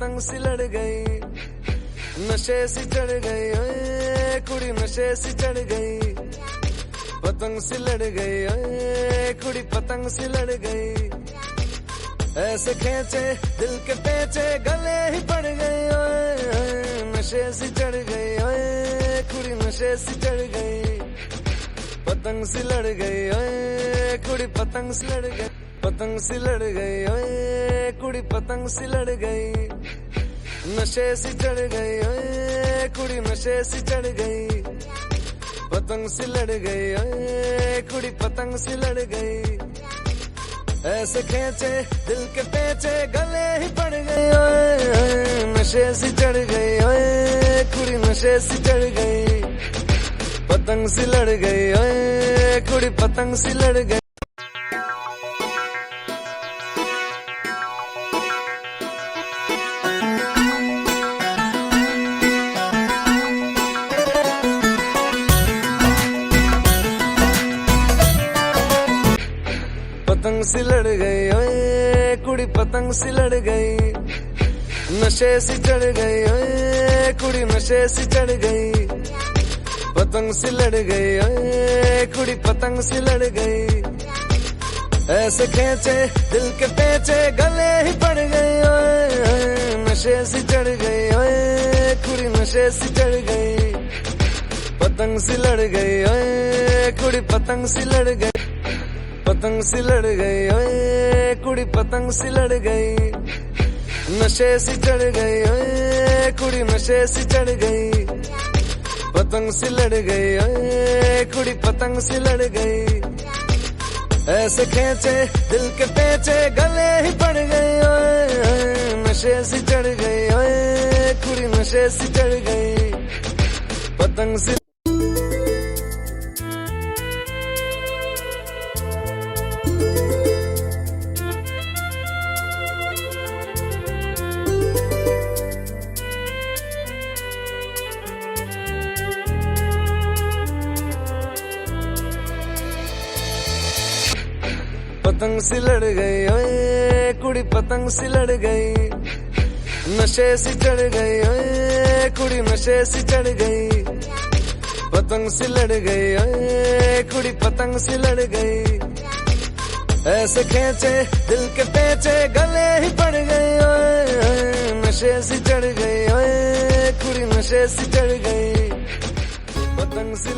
पतंग सी लड़ गई, नशे सी चढ़ गई, ओए कुड़ी नशे सी चढ़ गई, पतंग सी लड़ गई, ओए कुड़ी पतंग सी लड़ गई। ऐसे खेचे दिल के पेचे गले ही पड़ गई, ओए नशे सी चढ़ गई, ओए कुड़ी नशे सी चढ़ गई, पतंग सी लड़ गई, ओए कुड़ी पतंग सी लड़ गई, पतंग सी लड़ गई, ओए कुड़ी पतंग सी लड़ गई, नशे सी चढ़ गई, ओए कुड़ी नशे सी चढ़ गई, पतंग सी लड़ गई, ओए कुड़ी पतंग सी लड़ गई। ऐसे खेचे दिल के पेचे गले ही पड़ गई, ओए नशे सी चढ़ गई, ओए कुड़ी नशे सी चढ़ गई, पतंग सी लड़ गई, ओए कुड़ी पतंग सी लड़ गई। पतंग सी लड़ गई, ओए कुड़ी पतंग सी लड़ गई, नशे सी चढ़ गई, ओए कुड़ी नशे सी चढ़ गई, पतंग सी लड़ गई, ओए कुड़ी पतंग सी लड़ गई। ऐसे खेचे दिल के पेचे गले ही पड़ गई, ओए नशे सी चढ़ गई, ओए कुड़ी नशे सी चढ़ गई, पतंग सी लड़ गई, ओए कुड़ी पतंग सी लड़ गई, पतंग सी लड़ गई, ओए कुड़ी पतंग सी लड़ गई, नशे सी चढ़ गई, ओए कुड़ी नशे सी चढ़ गई, पतंग सी लड़ गई, ओए कुड़ी पतंग सी लड़ गई। ऐसे खेचे दिल के पेचे गले ही पड़ गई, ओए नशे सी चढ़ गई, ओए कुड़ी नशे सी चढ़ गई, पतंग सी पतंग सी लड़ गई, ओए कुड़ी पतंग सी लड़ गई, नशे सी चढ़ गई, ओए कुड़ी नशे सी चढ़ गई, पतंग सी लड़ गई, ओए कुड़ी पतंग सी लड़ गई। ऐसे खेचे दिल के पेचे गले ही पड़ गई, ओए नशे सी चढ़ गई, ओए कुड़ी नशे सी चढ़ गई, पतंग सी